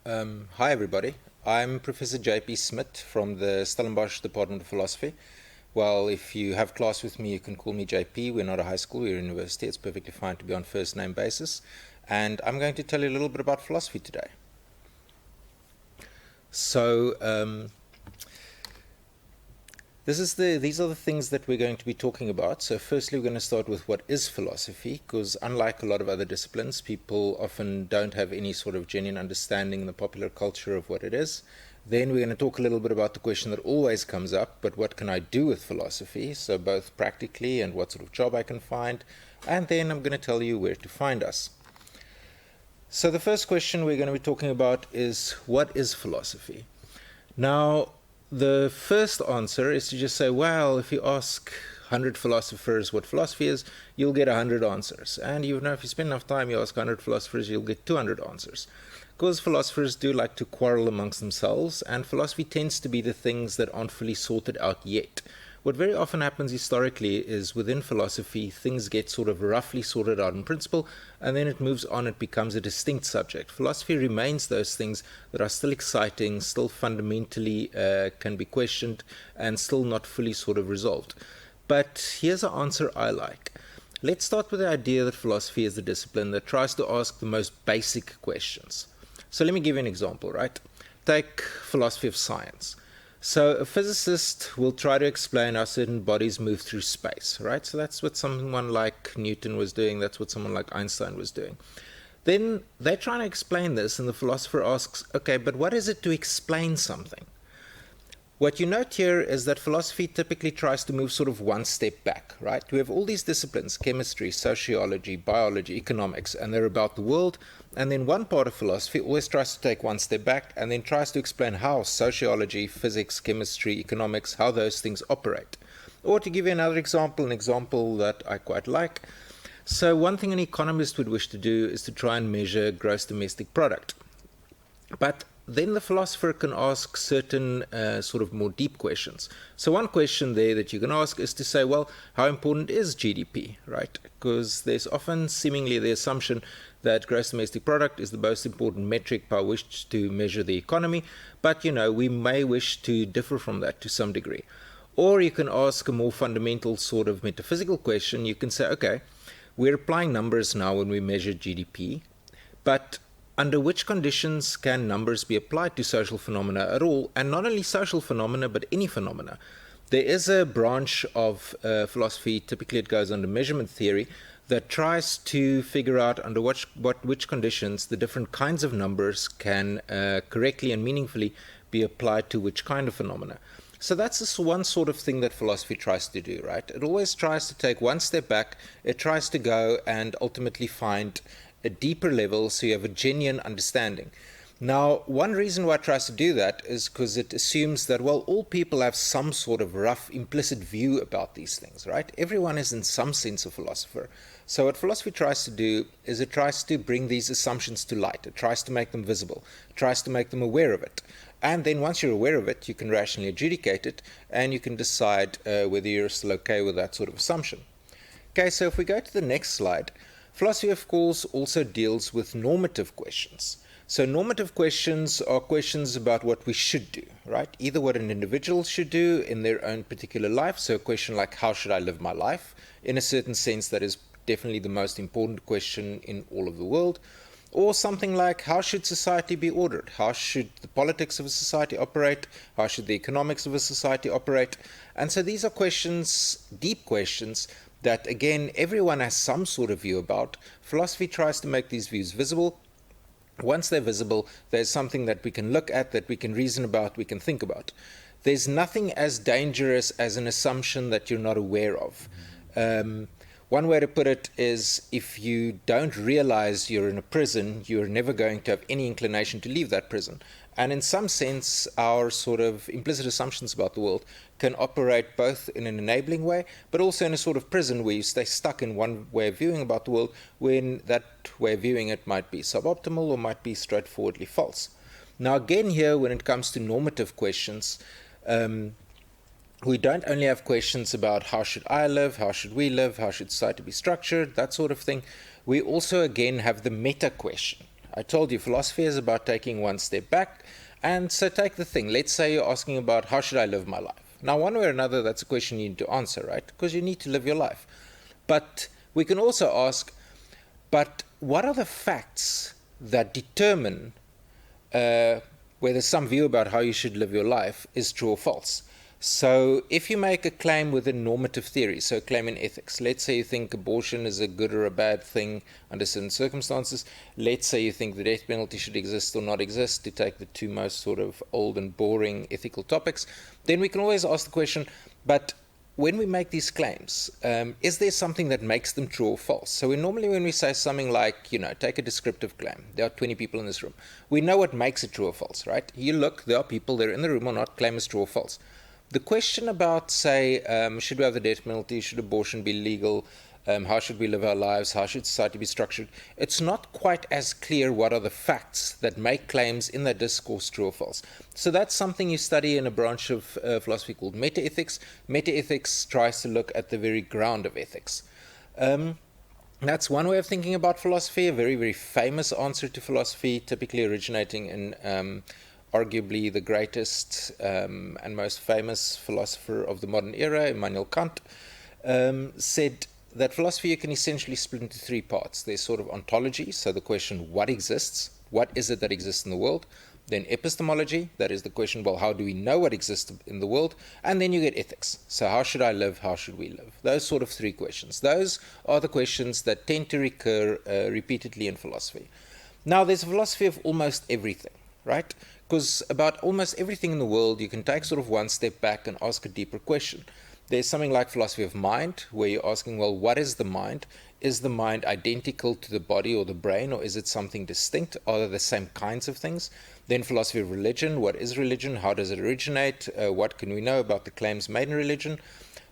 Hi everybody, I'm Professor J.P. Smith from the Stellenbosch Department of Philosophy. Well, if you have class with me, you can call me JP. We're not a high school, we're a university. It's perfectly fine to be on first name basis. And I'm going to tell you a little bit about philosophy today. So, these are the things that we're going to be talking about. So firstly, we're going to start with what is philosophy, because unlike a lot of other disciplines, people often don't have any sort of genuine understanding in the popular culture of what it is. Then we're going to talk a little bit about the question that always comes up, but what can I do with philosophy? So both practically and what sort of job I can find. And then I'm going to tell you where to find us. So the first question we're going to be talking about is, what is philosophy? Now, the first answer is to just say, well, if you ask 100 philosophers what philosophy is, you'll get 100 answers. And you know, if you spend enough time, you ask 100 philosophers, you'll get 200 answers. Because philosophers do like to quarrel amongst themselves, and philosophy tends to be the things that aren't fully sorted out yet. What very often happens historically is within philosophy, things get sort of roughly sorted out in principle, and then it moves on, it becomes a distinct subject. Philosophy remains those things that are still exciting, still fundamentally can be questioned, and still not fully sort of resolved. But here's an answer I like. Let's start with the idea that philosophy is the discipline that tries to ask the most basic questions. So let me give you an example, right? Take philosophy of science. So a physicist will try to explain how certain bodies move through space, right? So that's what someone like Newton was doing. That's what someone like Einstein was doing. Then they're trying to explain this, and the philosopher asks, okay, but what is it to explain something? What you note here is that philosophy typically tries to move sort of one step back, right? We have all these disciplines, chemistry, sociology, biology, economics, and they're about the world. And then one part of philosophy always tries to take one step back and then tries to explain how sociology, physics, chemistry, economics, how those things operate. Or to give you another example, an example that I quite like. So one thing an economist would wish to do is to try and measure gross domestic product. But then the philosopher can ask certain sort of more deep questions. So one question there that you can ask is to say, well, how important is GDP, right? Because there's often seemingly the assumption that gross domestic product is the most important metric by which to measure the economy. But, you know, we may wish to differ from that to some degree. Or you can ask a more fundamental sort of metaphysical question. You can say, okay, we're applying numbers now when we measure GDP, but under which conditions can numbers be applied to social phenomena at all? And not only social phenomena, but any phenomena. There is a branch of philosophy, typically it goes under measurement theory, that tries to figure out under which conditions the different kinds of numbers can correctly and meaningfully be applied to which kind of phenomena. So that's one sort of thing that philosophy tries to do, right? It always tries to take one step back, it tries to go and ultimately find a deeper level so you have a genuine understanding. Now, one reason why it tries to do that is because it assumes that, well, all people have some sort of rough implicit view about these things, right? Everyone is in some sense a philosopher. So what philosophy tries to do is it tries to bring these assumptions to light. It tries to make them visible. It tries to make them aware of it. And then once you're aware of it, you can rationally adjudicate it, and you can decide whether you're still okay with that sort of assumption. Okay, so if we go to the next slide, philosophy, of course, also deals with normative questions. So normative questions are questions about what we should do, right? Either what an individual should do in their own particular life. So a question like, how should I live my life? In a certain sense, that is definitely the most important question in all of the world. Or something like, how should society be ordered? How should the politics of a society operate? How should the economics of a society operate? And so these are questions, deep questions, that, again, everyone has some sort of view about. Philosophy tries to make these views visible. Once they're visible, there's something that we can look at, that we can reason about, we can think about. There's nothing as dangerous as an assumption that you're not aware of. One way to put it is, if you don't realize you're in a prison, you're never going to have any inclination to leave that prison. And in some sense, our sort of implicit assumptions about the world can operate both in an enabling way, but also in a sort of prison where you stay stuck in one way of viewing about the world, when that way of viewing it might be suboptimal or might be straightforwardly false. Now again here, when it comes to normative questions, we don't only have questions about how should I live, how should we live, how should society be structured, that sort of thing. We also again have the meta question. I told you philosophy is about taking one step back. And so take the thing. Let's say you're asking about how should I live my life? Now, one way or another, that's a question you need to answer, right? Because you need to live your life. But we can also ask, but what are the facts that determine whether some view about how you should live your life is true or false? So if you make a claim within normative theory, so a claim in ethics, let's say you think abortion is a good or a bad thing under certain circumstances, let's say you think the death penalty should exist or not exist, to take the two most sort of old and boring ethical topics, then we can always ask the question, but when we make these claims, is there something that makes them true or false? So when we say something like, take a descriptive claim, there are 20 people in this room, we know what makes it true or false, right? You look, there are people, they're in the room or not, claim is true or false. The question about, say, should we have the death penalty, should abortion be legal, how should we live our lives, how should society be structured, it's not quite as clear what are the facts that make claims in that discourse true or false. So that's something you study in a branch of philosophy called metaethics. Metaethics tries to look at the very ground of ethics. That's one way of thinking about philosophy, a very, very famous answer to philosophy, typically originating in arguably the greatest and most famous philosopher of the modern era, Immanuel Kant, said that philosophy you can essentially split into three parts. There's sort of ontology, so the question, what exists? What is it that exists in the world? Then epistemology, that is the question, well, how do we know what exists in the world? And then you get ethics. So how should I live? How should we live? Those sort of three questions. Those are the questions that tend to recur repeatedly in philosophy. Now, there's a philosophy of almost everything, right? Because about almost everything in the world, you can take sort of one step back and ask a deeper question. There's something like philosophy of mind, where you're asking, well, what is the mind? Is the mind identical to the body or the brain, or is it something distinct? Are they the same kinds of things? Then philosophy of religion, what is religion? How does it originate? What can we know about the claims made in religion?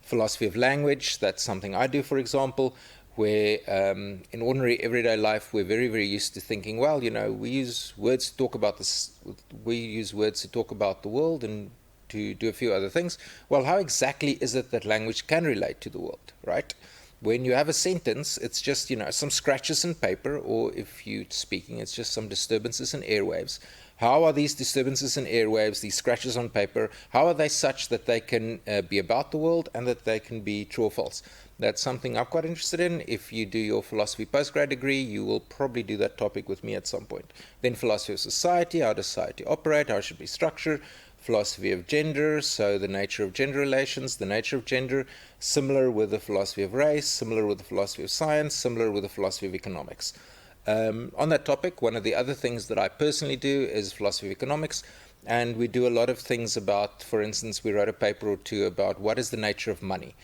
Philosophy of language, that's something I do, for example, where in ordinary everyday life we're very, very used to thinking, well, we use words to talk about this, we use words to talk about the world and to do a few other things. Well, how exactly is it that language can relate to the world, right? When you have a sentence, it's just, some scratches in paper, or if you're speaking, it's just some disturbances in airwaves. How are these disturbances in airwaves, these scratches on paper, how are they such that they can be about the world and that they can be true or false? That's something I'm quite interested in. If you do your philosophy postgrad degree, you will probably do that topic with me at some point. Then philosophy of society, how does society operate, how should we structure? Philosophy of gender, so the nature of gender relations, the nature of gender, similar with the philosophy of race, similar with the philosophy of science, similar with the philosophy of economics. On that topic, one of the other things that I personally do is philosophy of economics, and we do a lot of things about, for instance, we wrote a paper or two about what is the nature of money.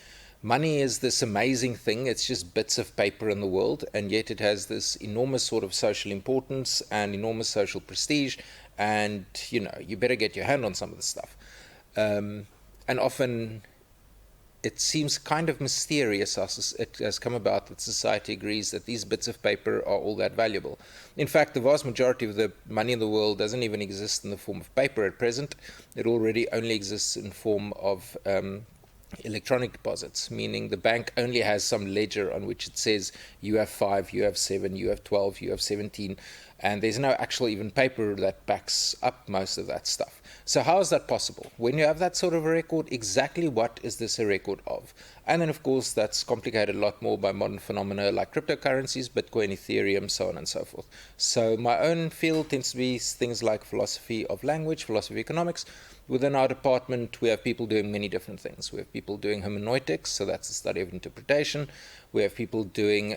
Money is this amazing thing, it's just bits of paper in the world, and yet it has this enormous sort of social importance and enormous social prestige, and you better get your hand on some of this stuff. And often it seems kind of mysterious as it has come about that society agrees that these bits of paper are all that valuable. In fact, the vast majority of the money in the world doesn't even exist in the form of paper at present. It already only exists in form of electronic deposits, meaning the bank only has some ledger on which it says you have 5, you have 7, you have 12, you have 17, and there's no actual even paper that backs up most of that stuff. So how is that possible? When you have that sort of a record, exactly what is this a record of? And then, of course, that's complicated a lot more by modern phenomena like cryptocurrencies, Bitcoin, Ethereum, so on and so forth. So my own field tends to be things like philosophy of language, philosophy of economics. Within our department, we have people doing many different things. We have people doing hermeneutics, so that's the study of interpretation. We have people doing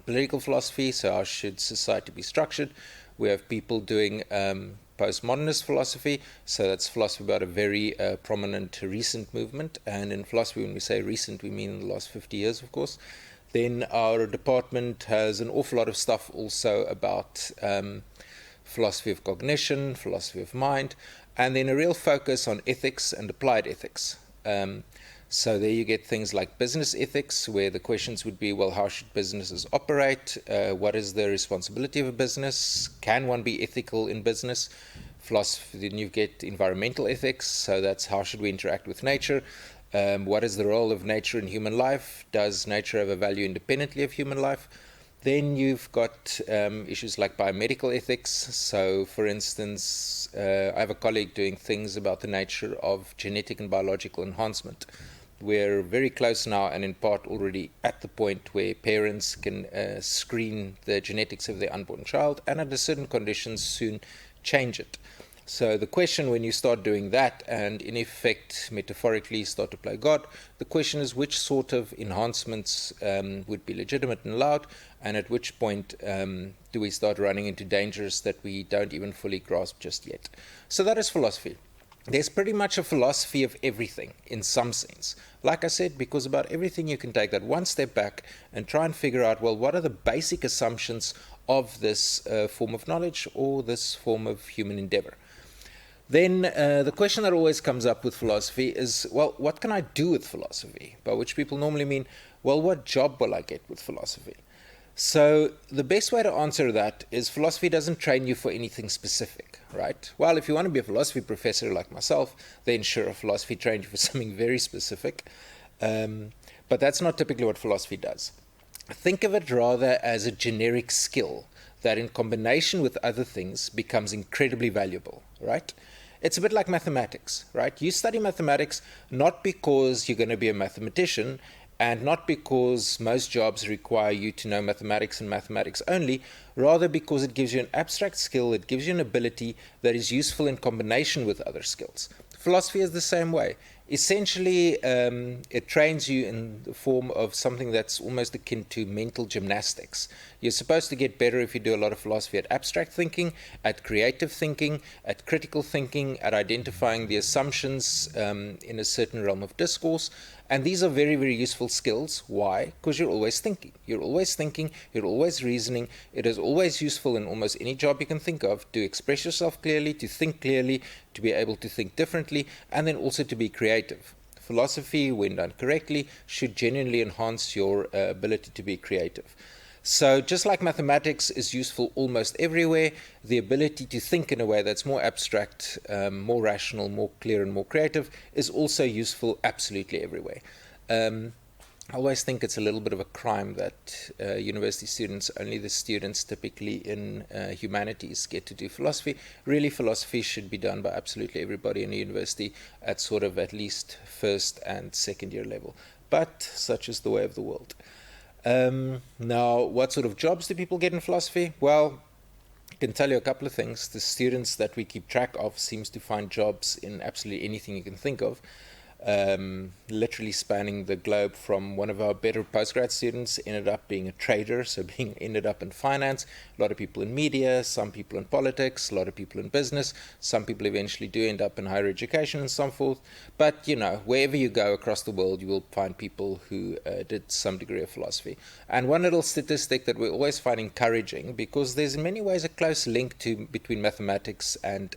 political philosophy, so how should society be structured? We have people doing postmodernist philosophy, so that's philosophy about a very prominent recent movement. And in philosophy, when we say recent, we mean in the last 50 years, of course. Then our department has an awful lot of stuff also about philosophy of cognition, philosophy of mind, and then a real focus on ethics and applied ethics. So there you get things like business ethics, where the questions would be, well, how should businesses operate? What is the responsibility of a business? Can one be ethical in business? Philosophy, then you get environmental ethics, so that's how should we interact with nature? What is the role of nature in human life? Does nature have a value independently of human life? Then you've got issues like biomedical ethics. So, for instance, I have a colleague doing things about the nature of genetic and biological enhancement. We're very close now, and in part already at the point where parents can screen the genetics of their unborn child, and under certain conditions soon change it. So the question, when you start doing that and in effect metaphorically start to play God, the question is which sort of enhancements would be legitimate and allowed, and at which point do we start running into dangers that we don't even fully grasp just yet. So that is philosophy. There's pretty much a philosophy of everything in some sense. Like I said, because about everything you can take that one step back and try and figure out, well, what are the basic assumptions of this form of knowledge or this form of human endeavor. Then the question that always comes up with philosophy is, well, what can I do with philosophy? By which people normally mean, well, what job will I get with philosophy? So the best way to answer that is philosophy doesn't train you for anything specific, right? Well, if you want to be a philosophy professor like myself, then sure, philosophy trained you for something very specific. But that's not typically what philosophy does. Think of it rather as a generic skill that in combination with other things becomes incredibly valuable, right? It's a bit like mathematics, right? You study mathematics not because you're going to be a mathematician and not because most jobs require you to know mathematics and mathematics only, rather because it gives you an abstract skill, it gives you an ability that is useful in combination with other skills. Philosophy is the same way. Essentially, it trains you in the form of something that's almost akin to mental gymnastics. You're supposed to get better if you do a lot of philosophy at abstract thinking, at creative thinking, at critical thinking, at identifying the assumptions in a certain realm of discourse. And these are very, very useful skills. Why? Because you're always thinking. You're always thinking, you're always reasoning. It is always useful in almost any job you can think of to express yourself clearly, to think clearly, to be able to think differently, and then also to be creative. Philosophy, when done correctly, should genuinely enhance your ability to be creative. So just like mathematics is useful almost everywhere, the ability to think in a way that's more abstract, more rational, more clear, and more creative is also useful absolutely everywhere. I always think it's a little bit of a crime that university students, only the students typically in humanities get to do philosophy. Really, philosophy should be done by absolutely everybody in a university at sort of at least first and second year level. But such is the way of the world. Now, what sort of jobs do people get in philosophy? Well, I can tell you a couple of things. The students that we keep track of seems to find jobs in absolutely anything you can think of. Literally spanning the globe. From one of our better postgrad students ended up being a trader, so ended up in finance. A lot of people in media, some people in politics, a lot of people in business. Some people eventually do end up in higher education and so forth. But, you know, wherever you go across the world, you will find people who did some degree of philosophy. And one little statistic that we always find encouraging, because there's in many ways a close link between mathematics and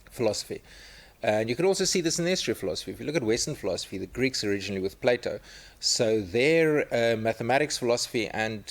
philosophy. And you can also see this in the history of philosophy. If you look at Western philosophy, the Greeks originally with Plato, so their mathematics, philosophy, and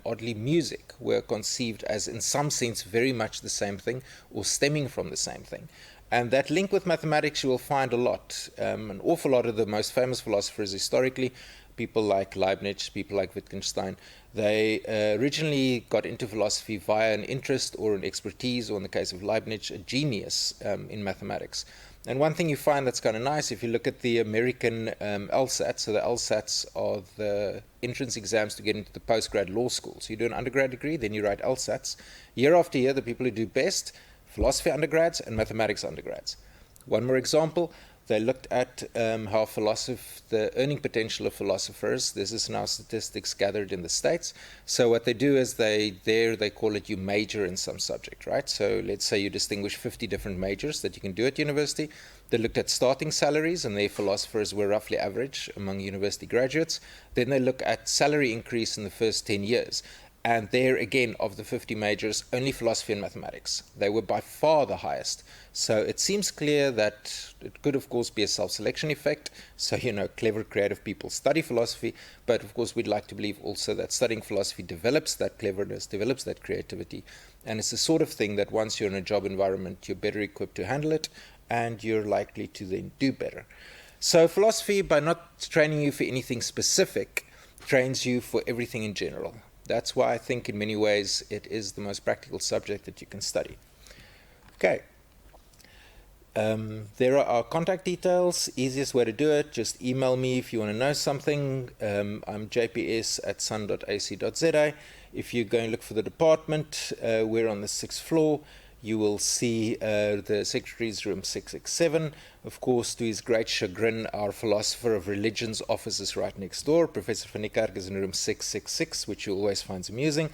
oddly music were conceived as, in some sense, very much the same thing or stemming from the same thing. And that link with mathematics you will find a lot. An awful lot of the most famous philosophers historically, people like Leibniz, people like Wittgenstein, they originally got into philosophy via an interest or an expertise, or in the case of Leibniz, a genius in mathematics. And one thing you find that's kind of nice, if you look at the American LSAT, so the LSATs are the entrance exams to get into the postgrad law school. So you do an undergrad degree, then you write LSATs. Year after year, the people who do best, philosophy undergrads and mathematics undergrads. One more example, they looked at how the earning potential of philosophers, this is now statistics gathered in the States. So what they do is they call it you major in some subject, right? So let's say you distinguish 50 different majors that you can do at university. They looked at starting salaries, and their philosophers were roughly average among university graduates. Then they look at salary increase in the first 10 years. And there, again, of the 50 majors, only philosophy and mathematics. They were by far the highest. So it seems clear that it could, of course, be a self-selection effect. So, clever, creative people study philosophy. But, of course, we'd like to believe also that studying philosophy develops that cleverness, develops that creativity. And it's the sort of thing that once you're in a job environment, you're better equipped to handle it, and you're likely to then do better. So philosophy, by not training you for anything specific, trains you for everything in general. That's why I think in many ways it is the most practical subject that you can study. Okay. There are our contact details. Easiest way to do it, just email me if you want to know something. I'm jps@sun.ac.za. If you go and look for the department, we're on the 6th floor. You will see the secretary's room 667. Of course, to his great chagrin, our philosopher of religions office is right next door. Professor van Niekerk is in room 666, which you always find amusing.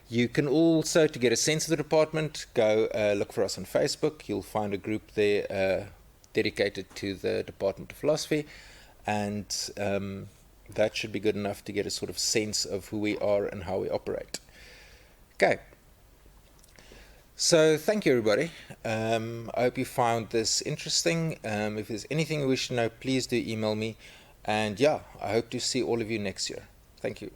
You can also, to get a sense of the department, go look for us on Facebook. You'll find a group there dedicated to the Department of Philosophy, and that should be good enough to get a sort of sense of who we are and how we operate. Okay. So thank you, everybody. I hope you found this interesting. If there's anything you wish to know, please do email me. And yeah, I hope to see all of you next year. Thank you.